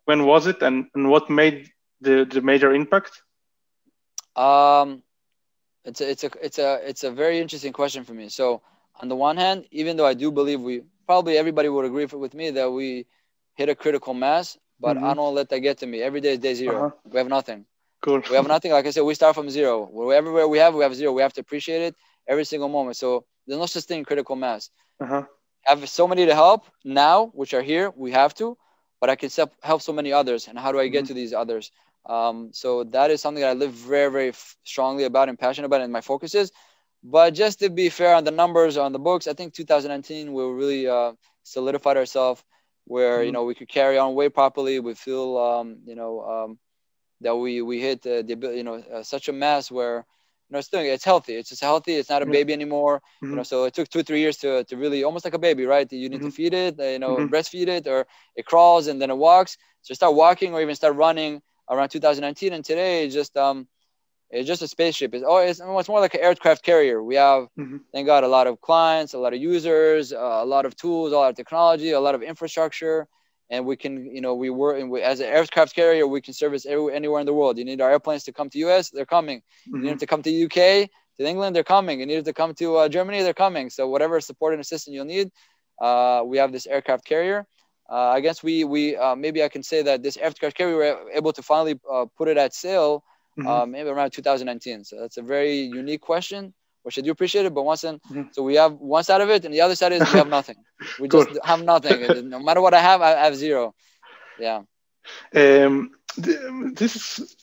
[SPEAKER 4] When was it, and what made the major impact?
[SPEAKER 1] It's a very interesting question for me. So on the one hand, even though I do believe everybody would agree with me that we hit a critical mass, but I don't let that get to me. Every day is day zero. We have nothing.
[SPEAKER 4] Cool.
[SPEAKER 1] We have nothing. Like I said, we start from zero. Everywhere we have zero. We have to appreciate it every single moment. So there's no such thing critical mass. Have so many to help now, which are here. We have to. But but I can help so many others. And how do I get to these others? So that is something that I live very, very strongly about and passionate about, and my focus is. But just to be fair on the numbers, on the books, I think 2019 we really solidified ourselves where, you know, we could carry on way properly. We feel, that we hit the ability, such a mass where, it's healthy. It's just healthy. It's not a baby anymore. So it took 2-3 years to really, almost like a baby, right? You need to feed it, breastfeed it, or it crawls and then it walks. So start walking or even start running around 2019. And today it's just a spaceship. It's more like an aircraft carrier. We have, thank God, a lot of clients, a lot of users, a lot of tools, a lot of technology, a lot of infrastructure. And we can, as an aircraft carrier, we can service anywhere in the world. You need our airplanes to come to US, they're coming. You need them to come to UK, to England, they're coming. You need them to come to Germany, they're coming. So whatever support and assistance you'll need, we have this aircraft carrier. I guess we maybe I can say that this aircraft carrier, we were able to finally put it at sale maybe around 2019. So that's a very unique question, which I do appreciate it. But so we have one side of it, and the other side is we have nothing. We just have nothing. And no matter what I have zero. Yeah.
[SPEAKER 4] This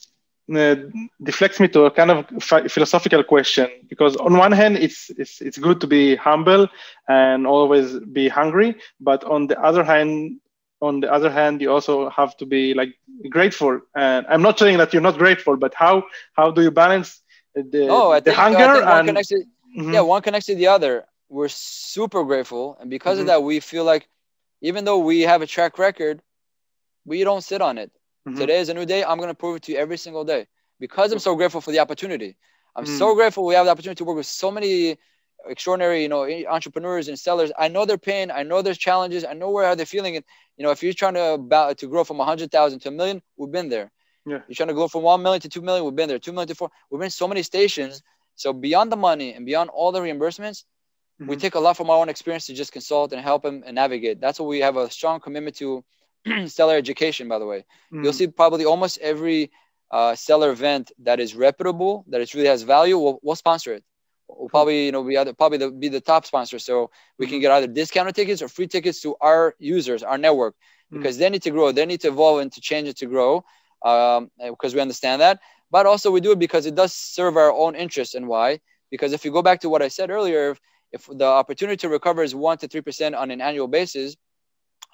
[SPEAKER 4] deflects me to a kind of philosophical question, because on one hand, it's good to be humble and always be hungry, but on the other hand, you also have to be like grateful. And I'm not saying that you're not grateful, but how do you balance the hunger and
[SPEAKER 1] one connects to the other. We're super grateful, and because of that, we feel like even though we have a track record, we don't sit on it. Today is a new day. I'm going to prove it to you every single day, because I'm so grateful for the opportunity. I'm so grateful we have the opportunity to work with so many extraordinary, entrepreneurs and sellers. I know their pain. I know there's challenges. I know where they're feeling it. If you're trying to grow from 100,000 to 1 million, we've been there. Yeah. You're trying to go from 1 million to 2 million, we've been there. 2 million to 4. We've been so many stations. So beyond the money and beyond all the reimbursements, we take a lot from our own experience to just consult and help them and navigate. That's what we have a strong commitment to. Seller education, by the probably you'll see probably almost every seller event that is reputable, that it really has value, we'll sponsor it. We'll probably be the top sponsor, so we can get either discounted tickets or free tickets to our users, our network, because they need to grow, they need to evolve and to change it to grow, because we understand that. But also we do it because it does serve our own interests. And why? Because if you go back to what I said earlier, if the opportunity to recover is 1 to 3% on an annual basis,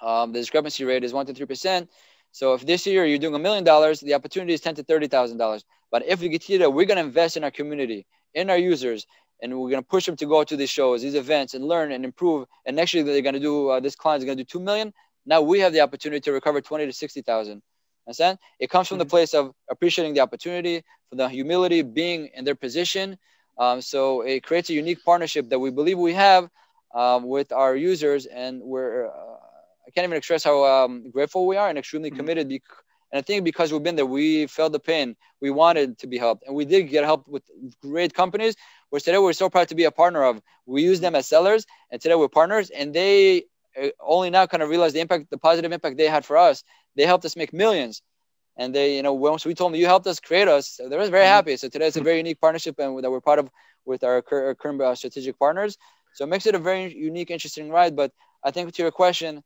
[SPEAKER 1] the discrepancy rate is 1 to 3%. So if this year you're doing $1 million, the opportunity is $10,000 to $30,000. But if we GETIDA, we're going to invest in our community, in our users, and we're going to push them to go to these shows, these events, and learn and improve. And next year they're going to do, this client is going to do 2 million. Now we have the opportunity to recover 20 to 60,000. Understand? It comes from the place of appreciating the opportunity, from the humility, being in their position. So it creates a unique partnership that we believe we have with our users, and I can't even express how grateful we are and extremely committed. And I think because we've been there, we felt the pain. We wanted to be helped, and we did get help with great companies, which today we're so proud to be a partner of. We use them as sellers, and today we're partners, and they only now kind of realize the positive impact they had for us. They helped us make millions. And they, once we told them, you helped us create us, so they were very happy. So today it's a very unique partnership and that we're part of with our current strategic partners. So it makes it a very unique, interesting ride. But I think to your question,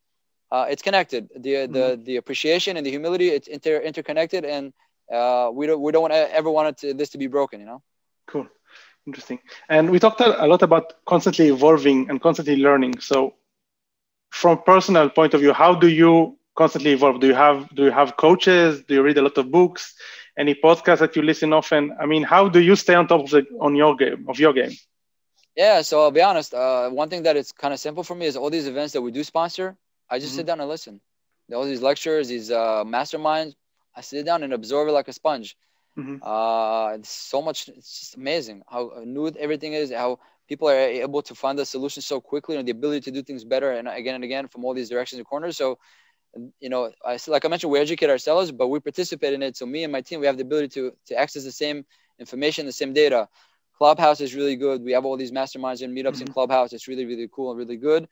[SPEAKER 1] it's connected. The appreciation and the humility, it's interconnected, and we don't ever want this to be broken.
[SPEAKER 4] Cool, interesting. And we talked a lot about constantly evolving and constantly learning. So, from a personal point of view, how do you constantly evolve? Do you have coaches? Do you read a lot of books? Any podcasts that you listen often? I mean, how do you stay on top of your game?
[SPEAKER 1] Yeah, so I'll be honest. One thing that is kind of simple for me is all these events that we do sponsor. I just sit down and listen. All these lectures, these masterminds, I sit down and absorb it like a sponge. It's so much. It's just amazing how new everything is. How people are able to find the solution so quickly, and the ability to do things better and again from all these directions and corners. So, like I mentioned, we educate our sellers, but we participate in it. So me and my team, we have the ability to access the same information, the same data. Clubhouse is really good. We have all these masterminds and meetups in Clubhouse. It's really, really cool and really good.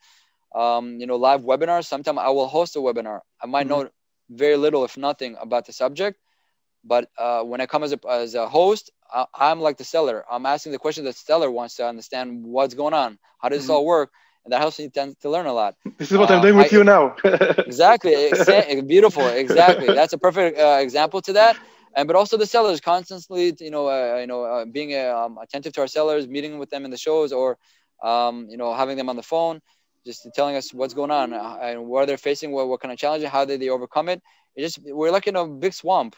[SPEAKER 1] Live webinars. Sometimes I will host a webinar. I might know very little, if nothing, about the subject. But when I come as a host, I'm like the seller. I'm asking the question that the seller wants to understand what's going on. How does this all work? and that helps me tend to learn a lot.
[SPEAKER 4] This is what I'm doing with you now.
[SPEAKER 1] Exactly. Beautiful. Exactly. That's a perfect example to that. And but also the sellers constantly, being attentive to our sellers, meeting with them in the shows, or having them on the phone, just telling us what's going on and what they're facing, what kind of challenges, how they overcome it. We're like in a big swamp,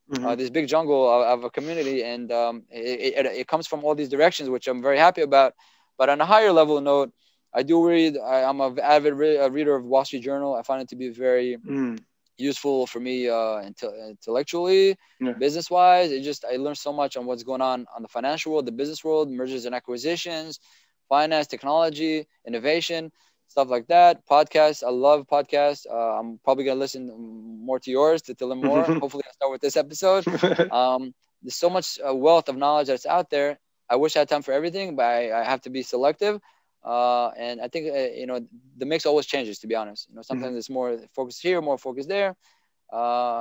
[SPEAKER 1] this big jungle of a community, and it comes from all these directions, which I'm very happy about. But on a higher level note, I do read. I'm an avid reader of Wall Street Journal. I find it to be very useful for me intellectually, business wise. I learned so much on what's going on the financial world, the business world, mergers and acquisitions, finance, technology, innovation, stuff like that. Podcasts, I love podcasts. I'm probably gonna listen more to yours to learn more. Hopefully I'll start with this episode. There's so much wealth of knowledge that's out there. I wish I had time for everything, but I have to be selective. And I think the mix always changes, to be honest. Sometimes it's more focused here, more focused there.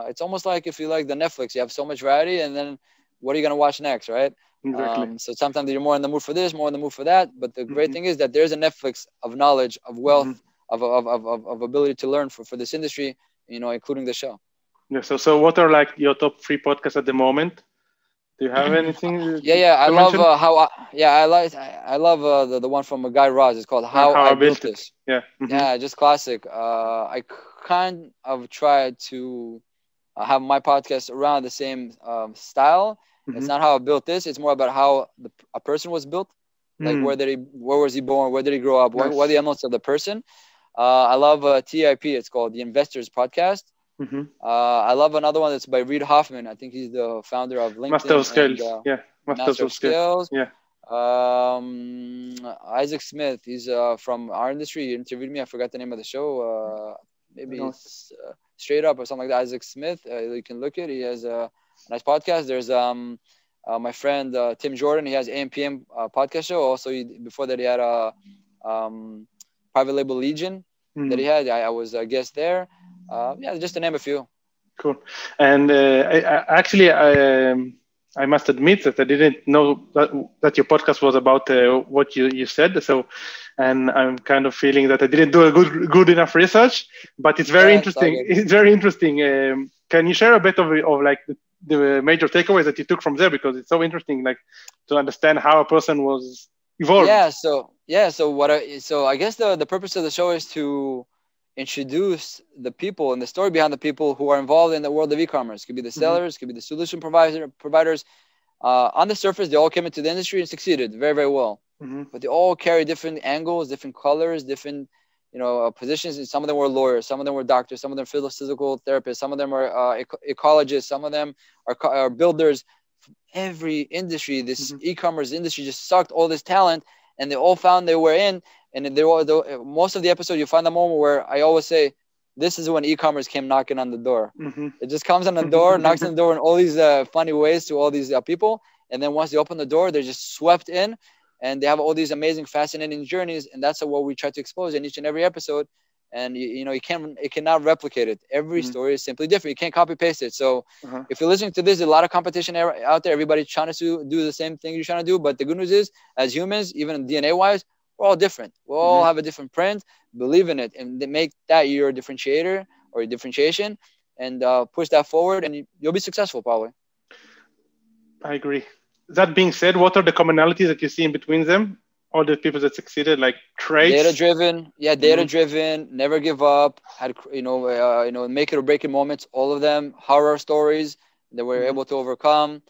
[SPEAKER 1] It's almost like if you like the Netflix, you have so much variety, and then what are you going to watch next, right?
[SPEAKER 4] Exactly.
[SPEAKER 1] So sometimes you're more in the mood for this, more in the mood for that. But the great thing is that there's a Netflix of knowledge, of wealth, of ability to learn for this industry, including the show.
[SPEAKER 4] Yeah. So what are like your top 3 podcasts at the moment? Do you have anything?
[SPEAKER 1] I love I love the one from Guy Raz. It's called How I Built This.
[SPEAKER 4] Yeah.
[SPEAKER 1] Yeah, just classic. I kind of tried to have my podcast around the same style. It's not how I built this. It's more about how a person was built. Like where was he born? Where did he grow up? What are the elements of the person? I love TIP. It's called The Investors Podcast. I love another one that's by Reid Hoffman. I think he's the founder of LinkedIn.
[SPEAKER 4] Master of Skills. Master of Skills. Yeah.
[SPEAKER 1] Isaac Smith. He's from our industry. He interviewed me. I forgot the name of the show. Maybe it's Straight Up or something like that. Isaac Smith. You can look at. He has a nice podcast. There's my friend Tim Jordan. He has AMPM podcast show. Also, before that, he had a Private Label Legion that he had. I was a guest there. Just to name a few.
[SPEAKER 4] Cool. And I must admit that I didn't know that your podcast was about what you said. So, and I'm kind of feeling that I didn't do a good enough research. But it's very interesting. It's very interesting. Can you share a bit of like the major takeaways that you took from there? Because it's so interesting, like to understand how a person was evolved.
[SPEAKER 1] So I guess the purpose of the show is to introduce the people and the story behind the people who are involved in the world of e-commerce. It could be the sellers, it could be the solution providers. On the surface, they all came into the industry and succeeded very, very well. But they all carry different angles, different colors, different positions. And some of them were lawyers, some of them were doctors, some of them physical therapists, some of them are ecologists, some of them are builders. Every industry, this e-commerce industry just sucked all this talent, and they all found they were in. And most of the episode, you find the moment where I always say, this is when e-commerce came knocking on the door. It just comes on the door, knocks on the door in all these funny ways to all these people. And then once they open the door, they're just swept in, and they have all these amazing, fascinating journeys. And that's what we try to expose in each and every episode. And it cannot replicate it. Every story is simply different. You can't copy paste it. So if you're listening to this, there's a lot of competition out there. Everybody's trying to do the same thing you're trying to do. But the good news is, as humans, even DNA wise, we're all different. We all have a different print. Believe in it and make that your differentiator or your differentiation, and push that forward, and you'll be successful probably.
[SPEAKER 4] I agree. That being said, what are the commonalities that you see in between them? All the people that succeeded, like traits. Data-driven. Never give up. Had make it or break it moments. All of them horror stories that we're able to overcome.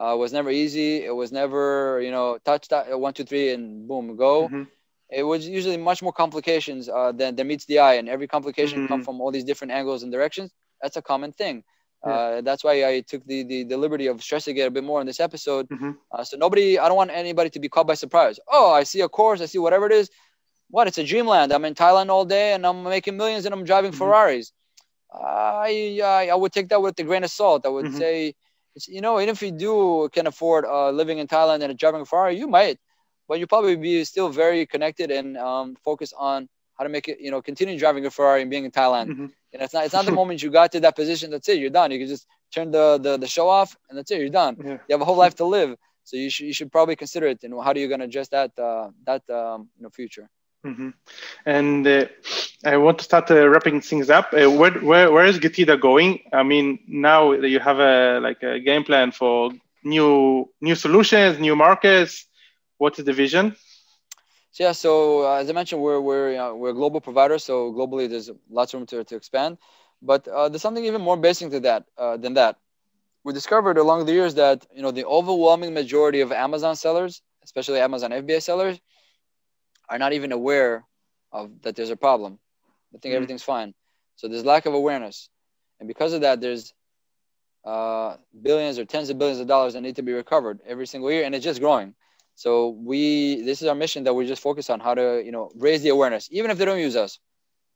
[SPEAKER 4] It was never easy. It was never touch that 1, 2, 3 and boom go. It was usually much more complications than meets the eye, and every complication come from all these different angles and directions. That's a common thing. That's why I took the liberty of stressing it a bit more in this episode. So I don't want anybody to be caught by surprise. Oh, I see a course, I see whatever it is. What? It's a dreamland. I'm in Thailand all day and I'm making millions and I'm driving Ferraris. I would take that with a grain of salt. I would say, even if you can afford living in Thailand and driving a Ferrari, you might, but you probably be still very connected and focus on how to make it, continue driving a Ferrari and being in Thailand. It's not the moment you got to that position, that's it, you're done. You can just turn the show off and that's it, you're done. You have a whole life to live. So you should probably consider it. How are you going to address that future? Mm-hmm. And I want to start wrapping things up. Where is GETIDA going? I mean, now you have a game plan for new solutions, new markets. What is the vision?
[SPEAKER 1] So yeah, so as I mentioned, we're a global provider, so globally there's lots of room to expand. But there's something even more basic to that than that. We discovered along the years that the overwhelming majority of Amazon sellers, especially Amazon FBA sellers, are not even aware of that there's a problem. They think everything's fine. So there's lack of awareness, and because of that, there's billions or tens of billions of dollars that need to be recovered every single year, and it's just growing. So this is our mission, that we just focus on how to raise the awareness. Even if they don't use us,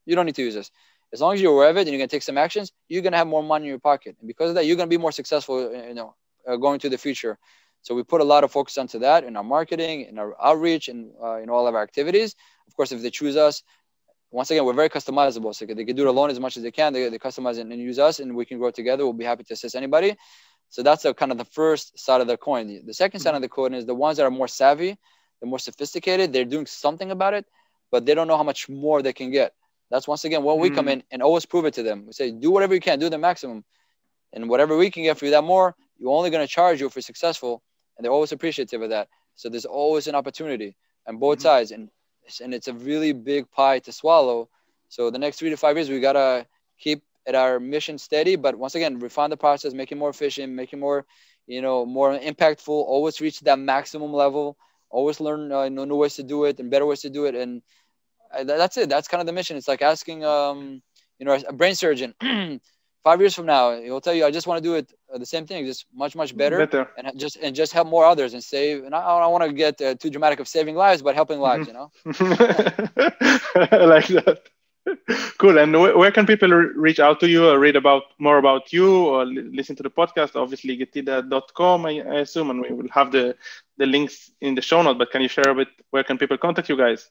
[SPEAKER 1] you don't need to use us. As long as you're aware of it and you're gonna take some actions, you're gonna have more money in your pocket, and because of that, you're gonna be more successful. Going to the future. So we put a lot of focus onto that in our marketing, in our outreach, and in all of our activities. Of course, if they choose us, once again, we're very customizable. So they can do it alone as much as they can. They customize it and use us, and we can grow together. We'll be happy to assist anybody. So that's kind of the first side of the coin. The second side of the coin is the ones that are more savvy, they're more sophisticated. They're doing something about it, but they don't know how much more they can get. That's once again when we come in and always prove it to them. We say, do whatever you can, do the maximum. And whatever we can get for you that more, you're only going to charge you if you're successful. And they're always appreciative of that. So there's always an opportunity on both sides. And it's a really big pie to swallow. So the next 3 to 5 years, we got to keep at our mission steady. But once again, refine the process, make it more efficient, make it more, more impactful, always reach that maximum level, always learn new ways to do it and better ways to do it. And that's it. That's kind of the mission. It's like asking, a brain surgeon 5 years from now, he'll tell you, I just want to do it the same thing, just much, much better. and just help more others and save. And I don't want to get too dramatic of saving lives, but helping lives,
[SPEAKER 4] I like that. Cool. And where can people reach out to you or read more about you or listen to the podcast? Obviously, GETIDA.com, I assume, and we will have the links in the show notes. But can you share a bit where can people contact you guys?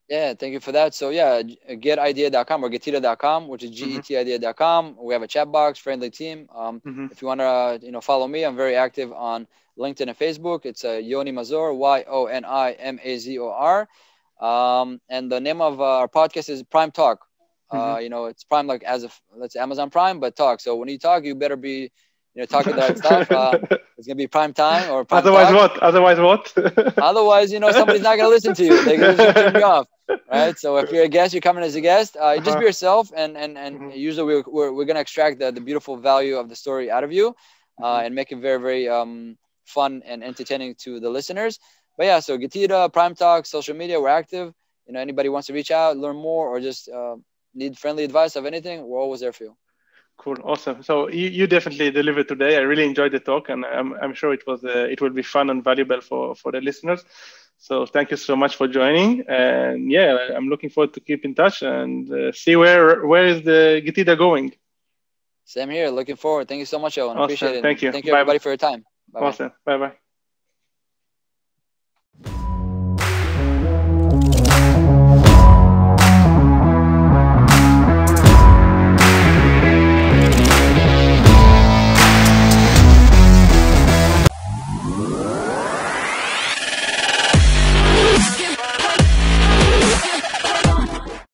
[SPEAKER 1] Yeah, thank you for that. So yeah, GETIDA.com or GETIDA.com, which is GETIDA.com. We have a chat box, friendly team. If you want to, follow me, I'm very active on LinkedIn and Facebook. It's Yoni Mazor, YONI MAZOR. And the name of our podcast is Prime Talk. It's Prime like let's say Amazon Prime, but talk. So when you talk, you better be talking the right stuff. It's gonna be prime time or prime
[SPEAKER 4] Otherwise
[SPEAKER 1] talk.
[SPEAKER 4] what? Otherwise what?
[SPEAKER 1] Otherwise, somebody's not gonna listen to you. They're gonna turn you off, right? So if you're a guest, you're coming as a guest. Just be yourself, and usually we're gonna extract the beautiful value of the story out of you, and make it very, very fun and entertaining to the listeners. But yeah, so GETIDA, Prime Talk, social media, we're active. Anybody wants to reach out, learn more, or just need friendly advice of anything, we're always there for you.
[SPEAKER 4] Cool, awesome. So you definitely delivered today. I really enjoyed the talk, and I'm sure it will be fun and valuable for the listeners. So thank you so much for joining. And yeah, I'm looking forward to keep in touch and see where is the GETIDA going.
[SPEAKER 1] Same here. Looking forward. Thank you so much, Owen.
[SPEAKER 4] Awesome.
[SPEAKER 1] Appreciate it.
[SPEAKER 4] Thank you.
[SPEAKER 1] Thank you, everybody, for your time.
[SPEAKER 4] Bye-bye. Awesome. Bye-bye.